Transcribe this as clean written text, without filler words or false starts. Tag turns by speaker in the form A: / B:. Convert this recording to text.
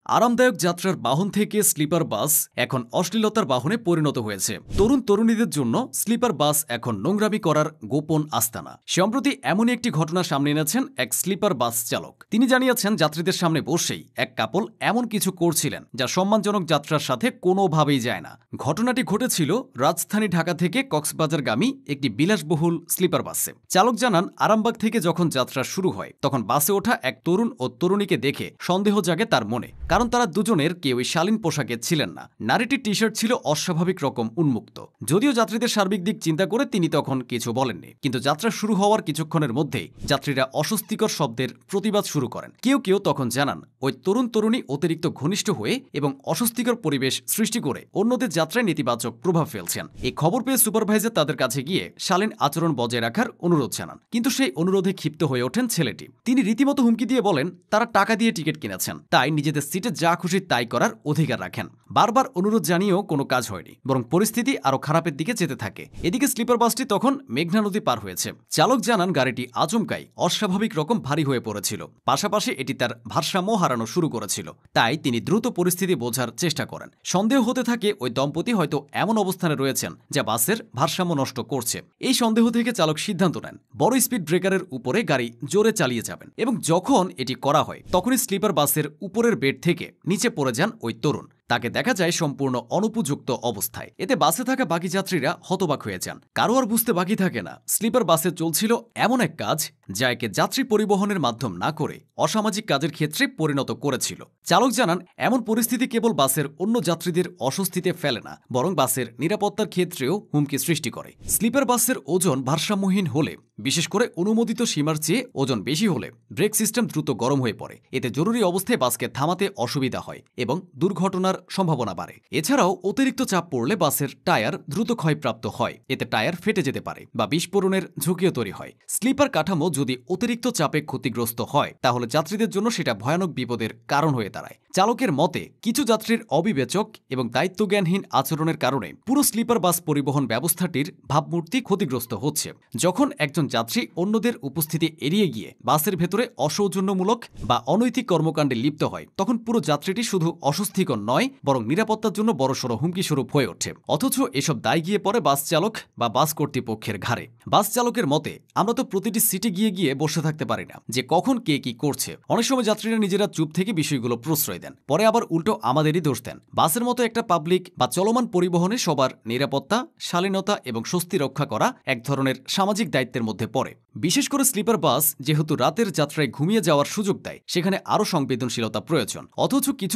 A: আরামদায়ক যাত্রার বাহন থেকে স্লিপার বাস এখন অশ্লীলতার বাহনে পরিণত হয়েছে। তরুণ তরুণীদের জন্য স্লিপার বাস এখন নোংরামি করার গোপন আস্তানা। সম্প্রতি এমনই একটি ঘটনা সামনে এনেছেন এক স্লিপার বাস চালক। তিনি জানিয়েছেন, যাত্রীদের সামনে বসেই এক কাপল এমন কিছু করছিলেন যা সম্মানজনক যাত্রার সাথে কোনোভাবেই যায় না। ঘটনাটি ঘটেছিল রাজধানী ঢাকা থেকে কক্সবাজারগামী একটি বিলাসবহুল স্লিপার বাসে। চালক জানান, আরামবাগ থেকে যখন যাত্রা শুরু হয় তখন বাসে ওঠা এক তরুণ ও তরুণীকে দেখে সন্দেহ জাগে তার মনে, কারণ তারা দুজনের কেউই শালীন পোশাকে ছিলেন না। নারীটির টি শার্ট ছিল অস্বাভাবিক রকম উন্মুক্ত। যদিও যাত্রীদের সার্বিক দিক চিন্তা করে তিনি তখন কিছু বলেননি, কিন্তু যাত্রা শুরু হওয়ার কিছুক্ষণের মধ্যেই যাত্রীরা অস্বস্তিকর শব্দের প্রতিবাদ শুরু করেন। কেউ কেউ তখন জানান, ওই তরুণ তরুণী অতিরিক্ত ঘনিষ্ঠ হয়ে এবং অস্বস্তিকর পরিবেশ সৃষ্টি করে অন্যদের যাত্রায় নেতিবাচক প্রভাব ফেলছেন। এই খবর পেয়ে সুপারভাইজার তাদের কাছে গিয়ে শালীন আচরণ বজায় রাখার অনুরোধ জানান, কিন্তু সেই অনুরোধে ক্ষিপ্ত হয়ে ওঠেন ছেলেটি। তিনি রীতিমতো হুমকি দিয়ে বলেন, তারা টাকা দিয়ে টিকিট কিনেছেন, তাই নিজেদের সিটে যা খুশি তাই করার অধিকার রাখেন। বারবার অনুরোধ জানিয়েও কোনো কাজ হয়নি, বরং পরিস্থিতি আরও খারাপের দিকে যেতে থাকে। এদিকে স্লিপার বাসটি তখন মেঘনা নদী পার হয়েছে। চালক জানান, গাড়িটি আচমকাই অস্বাভাবিক রকম ভারী হয়ে পড়েছিল, পাশাপাশি এটি তার ভারসাম্য হারানো শুরু করেছিল। তাই তিনি দ্রুত পরিস্থিতি বোঝার চেষ্টা করেন। সন্দেহ হতে থাকে ওই দম্পতি হয়তো এমন অবস্থানে রয়েছেন যা বাসের ভারসাম্য নষ্ট করছে। এই সন্দেহ থেকে চালক সিদ্ধান্ত নেন বড় স্পিড ব্রেকারের উপরে গাড়ি জোরে চালিয়ে যাবেন, এবং যখন এটি করা হয় তখনই স্লিপার বাসের উপরের বেড থেকে নিচে পড়ে যান ওই তরুণ। তাকে দেখা যায় সম্পূর্ণ অনুপযুক্ত অবস্থায়। এতে বাসে থাকা বাকি যাত্রীরা হতবাক হয়ে যান। কারো আর বুঝতে বাকি থাকে না স্লিপার বাসে চলছিল এমন এক কাজ যা একে যাত্রী পরিবহনের মাধ্যম না করে অসামাজিক কাজের ক্ষেত্রে পরিণত করেছিল। চালক জানান, এমন পরিস্থিতি কেবল বাসের অন্য যাত্রীদের অস্বস্তিতে ফেলে না, বরং বাসের নিরাপত্তার ক্ষেত্রেও হুমকি সৃষ্টি করে। স্লিপার বাসের ওজন ভারসাম্যহীন হলে, বিশেষ করে অনুমোদিত সীমার চেয়ে ওজন বেশি হলে, ব্রেক সিস্টেম দ্রুত গরম হয়ে পড়ে। এতে জরুরি অবস্থায় বাসকে থামাতে অসুবিধা হয় এবং দুর্ঘটনার সম্ভাবনা বাড়ে। এছাড়াও অতিরিক্ত চাপ পড়লে বাসের টায়ার দ্রুত ক্ষয়প্রাপ্ত হয়। এতে টায়ার ফেটে যেতে পারে বা বিস্ফোরণের ঝুঁকিও তৈরি হয়। স্লিপার কাঠামো যদি অতিরিক্ত চাপে ক্ষতিগ্রস্ত হয় তাহলে যাত্রীদের জন্য সেটা ভয়ানক বিপদের কারণ হয়ে দাঁড়ায়। চালকের মতে, কিছু যাত্রীর অবিবেচক এবং দায়িত্বজ্ঞানহীন আচরণের কারণে পুরো স্লিপার বাস পরিবহন ব্যবস্থাটির ভাবমূর্তি ক্ষতিগ্রস্ত হচ্ছে। যখন একজন যাত্রী অন্যদের উপস্থিতি এড়িয়ে গিয়ে বাসের ভেতরে অসৌজন্যমূলক বা অনৈতিক কর্মকাণ্ডে লিপ্ত হয়, তখন পুরো যাত্রীটি শুধু অস্বস্তিকর নয়, বরং নিরাপত্তার জন্য বড়সড় হুমকি স্বরূপ হয়ে ওঠে। অথচ এসব দায় গিয়ে পড়ে বাস চালক বা বাস কর্তৃপক্ষের ঘাড়ে। বাস চালকের মতে, আমরা তো প্রতিটি সিটে গিয়ে গিয়ে বসে থাকতে পারি না যে কখন কে কি করছে। অনেক সময় যাত্রীরা নিজেরা চুপ থেকে বিষয়গুলো প্রশ্রয় দেন, পরে আবার উল্টো আমাদেরই দোষ দেন। বাসের মতো একটা পাবলিক বা চলমান পরিবহনে সবার নিরাপত্তা, শালীনতা এবং স্বস্তি রক্ষা করা এক ধরনের সামাজিক দায়িত্বের মধ্যে পড়ে। বিশেষ করে স্লিপার বাস যেহেতু রাতের যাত্রায় ঘুমিয়ে যাওয়ার সুযোগ দেয়, সেখানে আরও সংবেদনশীলতা প্রয়োজন। অথচ কিছু